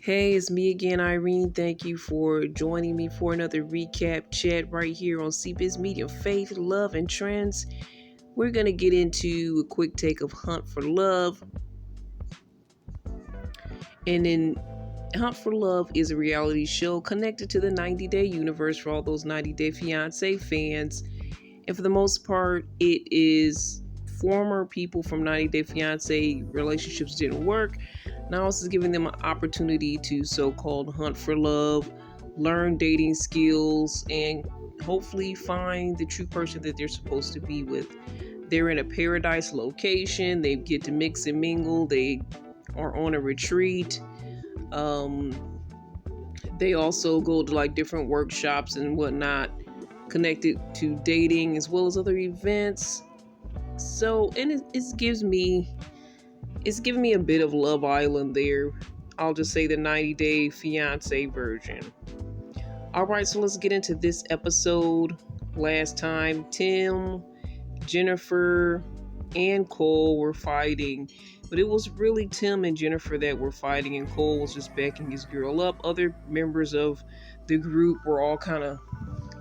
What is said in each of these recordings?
Hey, it's me again, Irene. Thank you for joining me for another recap chat right here on CBiz Media Faith, Love, and Trends. We're going to get into a quick take of Hunt for Love. And then Hunt for Love is a reality show connected to the 90 Day universe for all those 90 Day Fiancé fans. And for the most part, it is former people from 90 Day Fiancé relationships didn't work. Now this is giving them an opportunity to so-called hunt for love, learn dating skills, and hopefully find the true person that they're supposed to be with. They're in a paradise location. They get to mix and mingle. They are on a retreat. Um, they also go to like different workshops and whatnot connected to dating as well as other events. So, and it's giving me a bit of Love Island there. I'll just say the 90 Day Fiance version. All right, so let's get into this episode. Last time, Tim, Jennifer, and Cole were fighting, but it was really Tim and Jennifer that were fighting, and Cole was just backing his girl up. Other members of the group were all kind of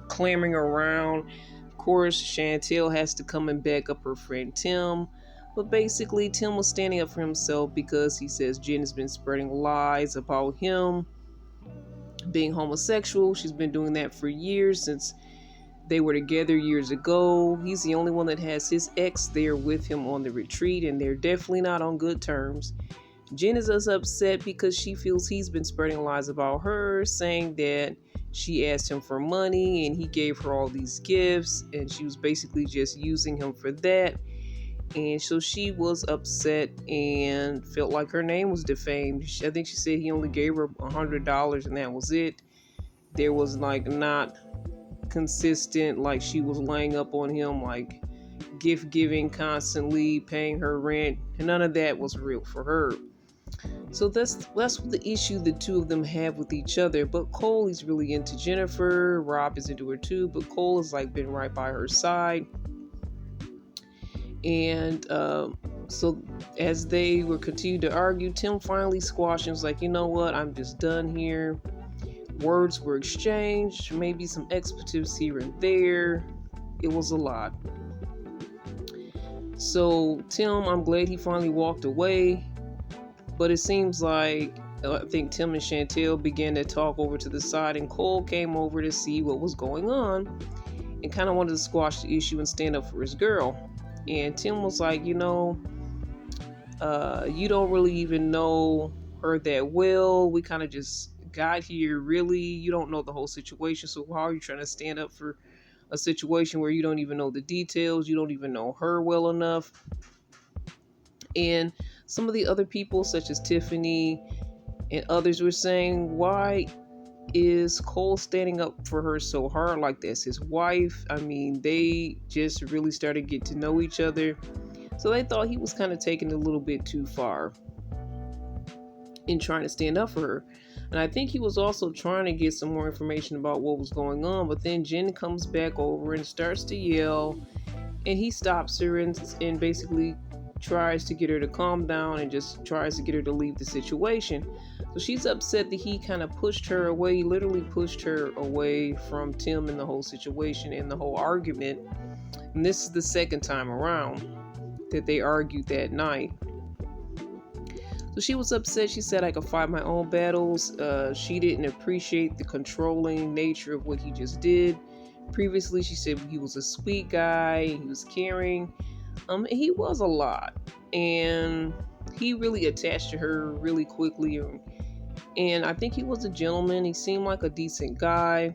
clamoring around. Of course, Chantel has to come and back up her friend Tim. But basically, Tim was standing up for himself because he says Jen has been spreading lies about him being homosexual. She's been doing that for years, since they were together years ago. He's the only one that has his ex there with him on the retreat, and they're definitely not on good terms. Jen is as upset because she feels he's been spreading lies about her, saying that she asked him for money and he gave her all these gifts, and she was basically just using him for that. And so she was upset and felt like her name was defamed. I think she said he only gave her $100 and that was it. There was like not consistent, like she was laying up on him, like gift giving constantly, paying her rent, and none of that was real for her. So that's the issue the two of them have with each other. But Cole is really into Jennifer. Rob is into her too, but Cole has like been right by her side. And so as they were continuing to argue, Tim finally squashed and was like, you know what, I'm just done here. Words were exchanged, maybe some expletives here and there. It was a lot. So Tim, I'm glad he finally walked away. But it seems like, I think Tim and Chantel began to talk over to the side, and Cole came over to see what was going on and kind of wanted to squash the issue and stand up for his girl. And Tim was like, you don't really even know her that well. We kind of just got here, really. You don't know the whole situation. So how are you trying to stand up for a situation where you don't even know the details? You don't even know her well enough. And some of the other people, such as Tiffany and others, were saying, why is Cole standing up for her so hard like this? His wife, I mean, they just really started to get to know each other. So they thought he was kind of taking it a little bit too far in trying to stand up for her. And I think he was also trying to get some more information about what was going on. But then Jen comes back over and starts to yell. And he stops her and basically tries to get her to calm down and just tries to get her to leave the situation. So she's upset that he kind of pushed her away. He literally pushed her away from Tim and the whole situation and the whole argument. And this is the second time around that they argued that night. So she was upset. She said, I could fight my own battles. She didn't appreciate the controlling nature of what he just did. Previously, she said he was a sweet guy. He was caring. He was a lot. And he really attached to her really quickly. And I think he was a gentleman. He seemed like a decent guy.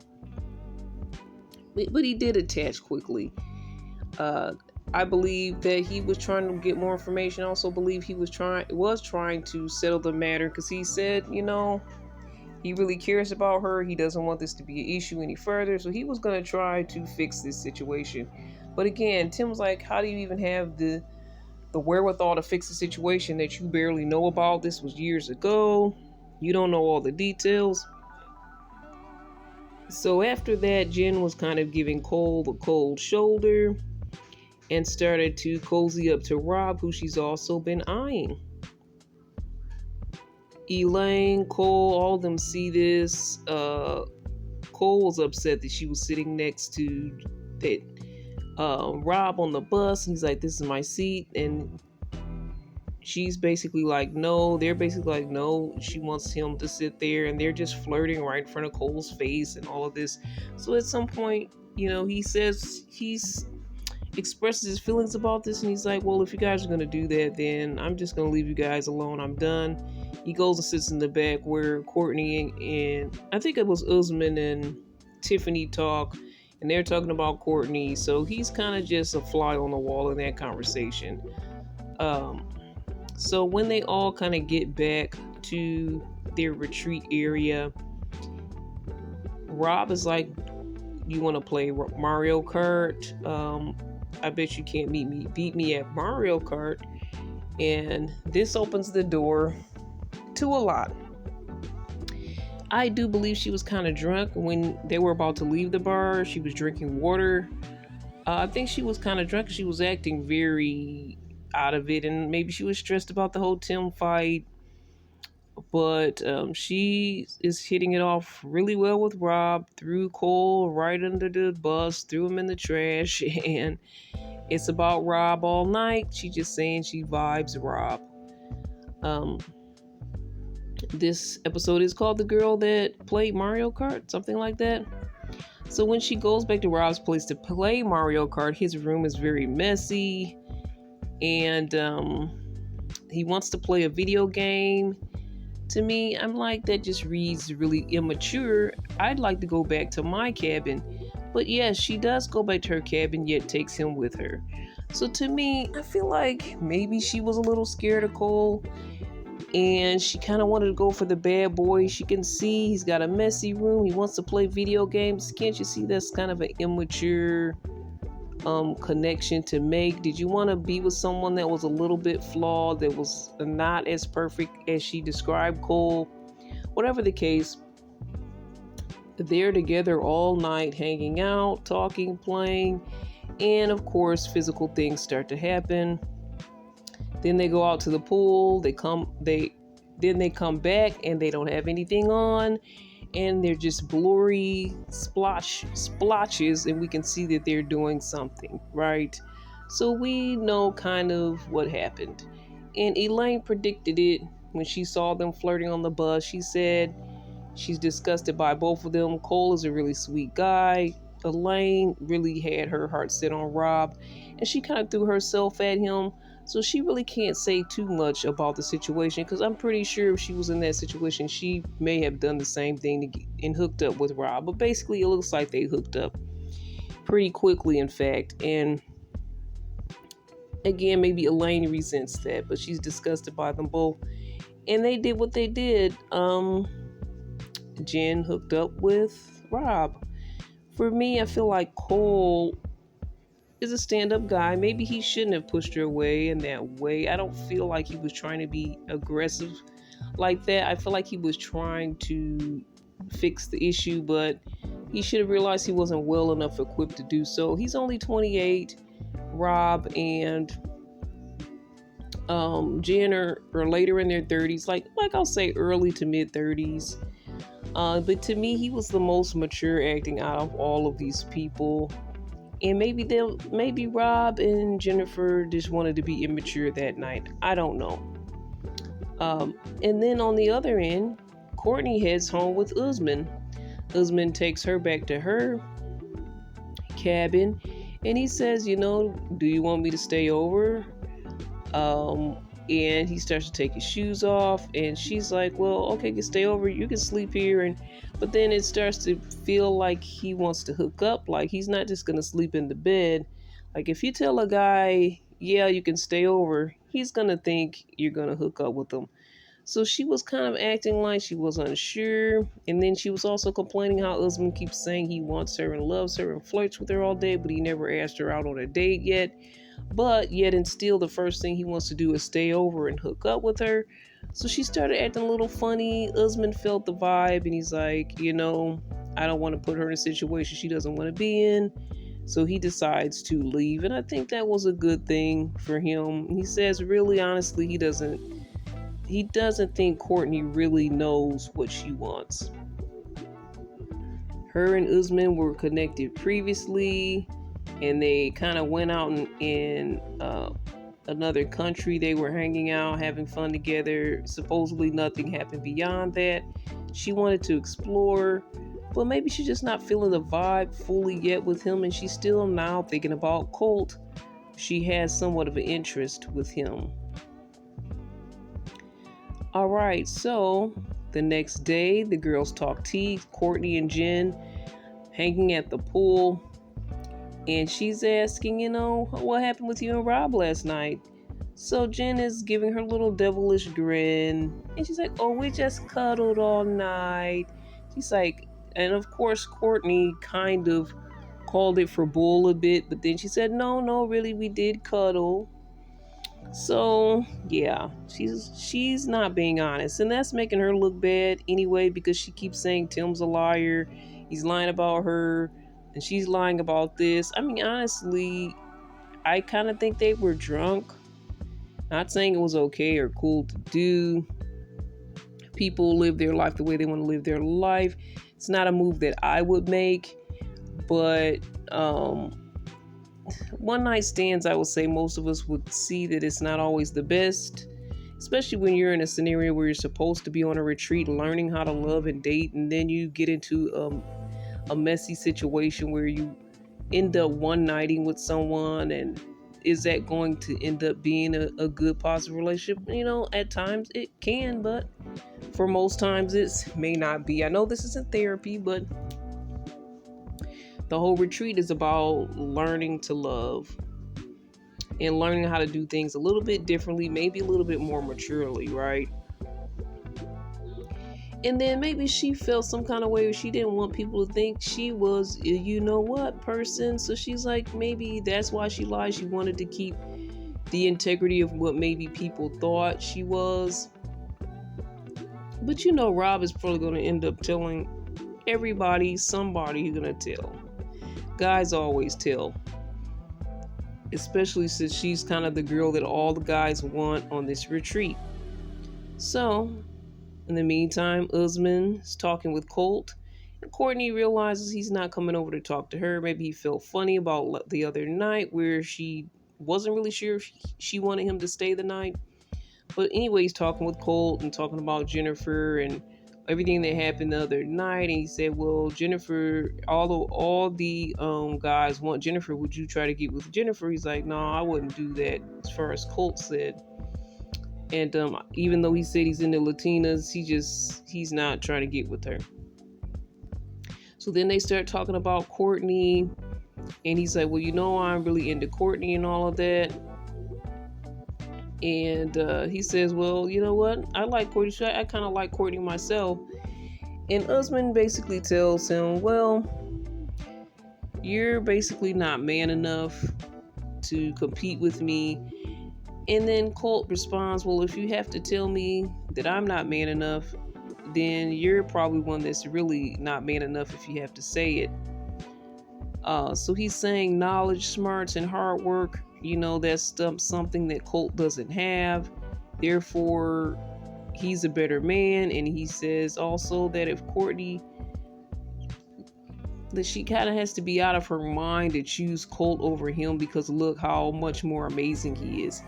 But he did attach quickly. I believe that he was trying to get more information. I also believe he was trying to settle the matter, because he said, he really cares about her. He doesn't want this to be an issue any further. So he was going to try to fix this situation. But again, Tim was like, how do you even have the wherewithal to fix a situation that you barely know about? This was years ago. You don't know all the details. So after that, Jen was kind of giving Cole the cold shoulder and started to cozy up to Rob, who she's also been eyeing. Elaine, Cole, all of them see this. Cole was upset that she was sitting next to that Rob on the bus. He's like, "This is my seat," and she's basically like, "No." They're basically like, "No." She wants him to sit there, and they're just flirting right in front of Cole's face and all of this. So at some point, he says he's expresses his feelings about this, and he's like, "Well, if you guys are gonna do that, then I'm just gonna leave you guys alone. I'm done." He goes and sits in the back where Courtney and I think it was Usman and Tiffany talk, and they're talking about Courtney. So he's kind of just a fly on the wall in that conversation. Um, so when they all kind of get back to their retreat area, Rob is like, "You want to play Mario Kart? I bet you can't beat me at Mario Kart." And this opens the door to a lot. I do believe she was kind of drunk when they were about to leave the bar. She was drinking water. I think she was kind of drunk. She was acting very out of it, and maybe she was stressed about the whole Tim fight. But she is hitting it off really well with Rob. Threw Cole right under the bus, threw him in the trash, and it's about Rob all night. She just saying she vibes Rob. Um, this episode is called "The Girl That Played Mario Kart," something like that. So when she goes back to Rob's place to play Mario Kart, his room is very messy, and he wants to play a video game. To me, I'm like, that just reads really immature. I'd like to go back to my cabin. But yes, she does go back to her cabin, yet takes him with her. So to me, I feel like maybe she was a little scared of Cole, and she kind of wanted to go for the bad boy. She can see he's got a messy room. He wants to play video games. Can't you see that's kind of an immature connection to make? Did you want to be with someone that was a little bit flawed, that was not as perfect as she described Cole? Whatever the case, they're together all night, hanging out, talking, playing, and of course, physical things start to happen. Then they go out to the pool. Then they come back and they don't have anything on, and they're just blurry splotches, and we can see that they're doing something, right? So we know kind of what happened. And Elaine predicted it when she saw them flirting on the bus. She said she's disgusted by both of them. Cole is a really sweet guy. Elaine really had her heart set on Rob, and she kind of threw herself at him. So she really can't say too much about the situation, because I'm pretty sure if she was in that situation, she may have done the same thing and hooked up with Rob. But basically, it looks like they hooked up pretty quickly, in fact. And again, maybe Elaine resents that, but she's disgusted by them both. And they did what they did. Jen hooked up with Rob. For me, I feel like Cole is a stand-up guy. Maybe he shouldn't have pushed her away in that way. I don't feel like he was trying to be aggressive like that. I feel like he was trying to fix the issue, but he should have realized he wasn't well enough equipped to do so. He's only 28. Rob and Jen are later in their 30s, like I'll say early to mid 30s. But to me, he was the most mature acting out of all of these people. And maybe Rob and Jennifer just wanted to be immature that night. I don't know. And then on the other end, Courtney heads home with Usman. Usman takes her back to her cabin, and he says, "Do you want me to stay over?" And he starts to take his shoes off, and she's like, "Well, okay, you can stay over. You can sleep here." But then it starts to feel like he wants to hook up. Like, he's not just gonna sleep in the bed. Like, if you tell a guy, "Yeah, you can stay over," he's gonna think you're gonna hook up with him. So she was kind of acting like she was unsure. And then she was also complaining how Usman keeps saying he wants her and loves her and flirts with her all day, but he never asked her out on a date yet. But yet and still, the first thing he wants to do is stay over and hook up with her. So she started acting a little funny. Usman felt the vibe, and he's like, I don't want to put her in a situation she doesn't want to be in. So he decides to leave, and I think that was a good thing for him. He says, really honestly, he doesn't he doesn't think Courtney really knows what she wants. Her and Usman were connected previously, and they kind of went out in another country. They were hanging out, having fun together. Supposedly, nothing happened beyond that. She wanted to explore, but maybe she's just not feeling the vibe fully yet with him, and she's still now thinking about Colt. She has somewhat of an interest with him. All right, so the next day, the girls talk tea. Courtney and Jen hanging at the pool, and she's asking, what happened with you and Rob last night? So Jen is giving her little devilish grin, and she's like, "Oh, we just cuddled all night." She's like, and of course, Courtney kind of called it for bull a bit, but then she said, "No, no, really, we did cuddle." So yeah, she's not being honest, and that's making her look bad anyway because she keeps saying Tim's a liar, he's lying about her, and she's lying about this. I mean, honestly, I kind of think they were drunk. Not saying it was okay or cool to do. People live their life the way they want to live their life. It's not a move that I would make, but one night stands, I would say most of us would see that it's not always the best, especially when you're in a scenario where you're supposed to be on a retreat learning how to love and date, and then you get into a messy situation where you end up one nighting with someone, and is that going to end up being a good positive relationship? At times it can, but for most times it may not be. I know this isn't therapy, but the whole retreat is about learning to love and learning how to do things a little bit differently, maybe a little bit more maturely, right? And then maybe she felt some kind of way where she didn't want people to think she was person. So she's like, maybe that's why she lied. She wanted to keep the integrity of what maybe people thought she was. But Rob is probably going to end up telling everybody, somebody he's going to tell. Guys always tell. Especially since she's kind of the girl that all the guys want on this retreat. So, in the meantime, Usman is talking with Colt. And Courtney realizes he's not coming over to talk to her. Maybe he felt funny about the other night where she wasn't really sure if she wanted him to stay the night. But anyway, he's talking with Colt and talking about Jennifer and everything that happened the other night. And he said, well, Jennifer, although all the guys want Jennifer, would you try to get with Jennifer? He's like, no, I wouldn't do that, as far as Colt said. And even though he said he's into Latinas, he's not trying to get with her. So then they start talking about Courtney, and he's like, well, I'm really into Courtney and all of that. And he says, well, you know what? I like Courtney. I kind of like Courtney myself. And Usman basically tells him, well, you're basically not man enough to compete with me. And then Colt responds, well, if you have to tell me that I'm not man enough, then you're probably one that's really not man enough if you have to say it. So he's saying knowledge, smarts, and hard work, that's something that Colt doesn't have. Therefore, he's a better man. And he says also that if Courtney, that she kind of has to be out of her mind to choose Colt over him because look how much more amazing he is.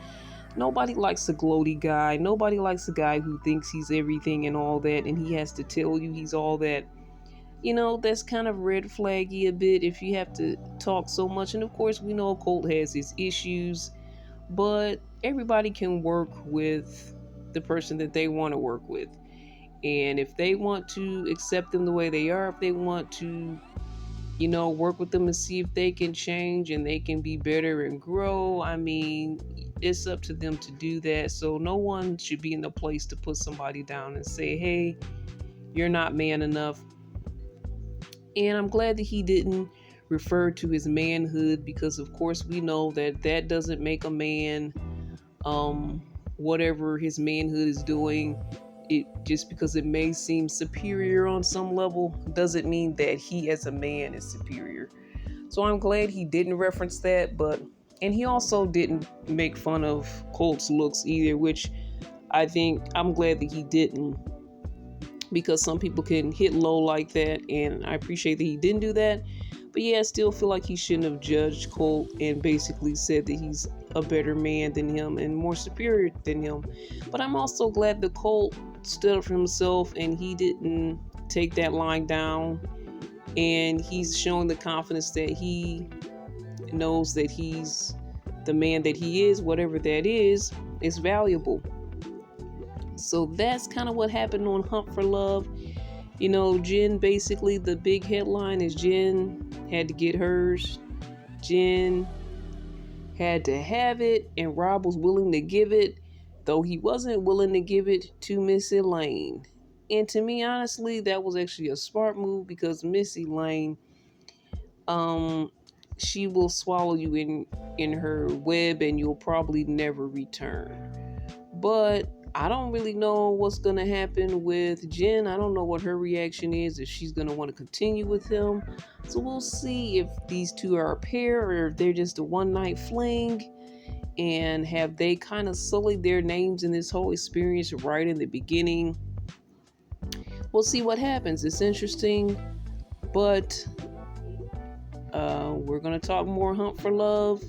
Nobody likes a gloaty guy. Nobody likes a guy who thinks he's everything and all that, and he has to tell you he's all that. That's kind of red flaggy a bit if you have to talk so much. And of course, we know Colt has his issues, but everybody can work with the person that they want to work with. And if they want to accept them the way they are, if they want to, work with them and see if they can change and they can be better and grow, I mean, it's up to them to do that. So no one should be in a place to put somebody down and say, hey, you're not man enough. And I'm glad that he didn't refer to his manhood because, of course, we know that doesn't make a man. Whatever his manhood is doing, it just because it may seem superior on some level doesn't mean that he as a man is superior. So I'm glad he didn't reference that, and he also didn't make fun of Colt's looks either, which I think I'm glad that he didn't, because some people can hit low like that, and I appreciate that he didn't do that. But yeah, I still feel like he shouldn't have judged Colt and basically said that he's a better man than him and more superior than him. But I'm also glad that Colt stood up for himself and he didn't take that line down, and he's showing the confidence that he knows that he's the man that he is, whatever that is valuable. So that's kind of what happened on Hunt for Love. Jen, basically, the big headline is Jen had to get hers. Jen had to have it, and Rob was willing to give it, though he wasn't willing to give it to Miss Elaine. And to me, honestly, that was actually a smart move, because Miss Elaine, um, she will swallow you in her web, and you'll probably never return. But I don't really know what's going to happen with Jen. I don't know what her reaction is, if she's going to want to continue with him. So we'll see if these two are a pair, or if they're just a one night fling. And have they kind of sullied their names in this whole experience right in the beginning? We'll see what happens. It's interesting. But we're going to talk more Hunt for Love.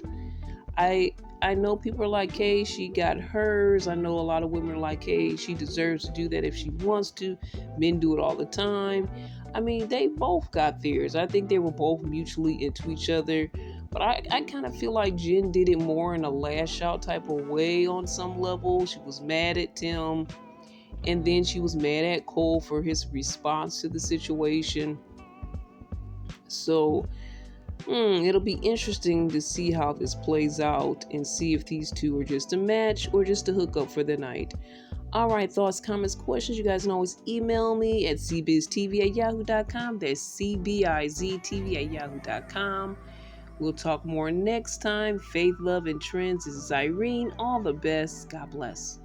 I know people are like, hey, she got hers. I know a lot of women are like, hey, she deserves to do that if she wants to. Men do it all the time. I mean, they both got theirs. I think they were both mutually into each other. But I kind of feel like Jen did it more in a lash out type of way on some level. She was mad at Tim. And then she was mad at Cole for his response to the situation. So it'll be interesting to see how this plays out and see if these two are just a match or just a hookup for the night. All right, thoughts, comments, questions, you guys can always email me at cbiztv@yahoo.com. That's cbiztv@yahoo.com. We'll talk more next time. Faith, love, and trends. This is Irene. All the best. God bless.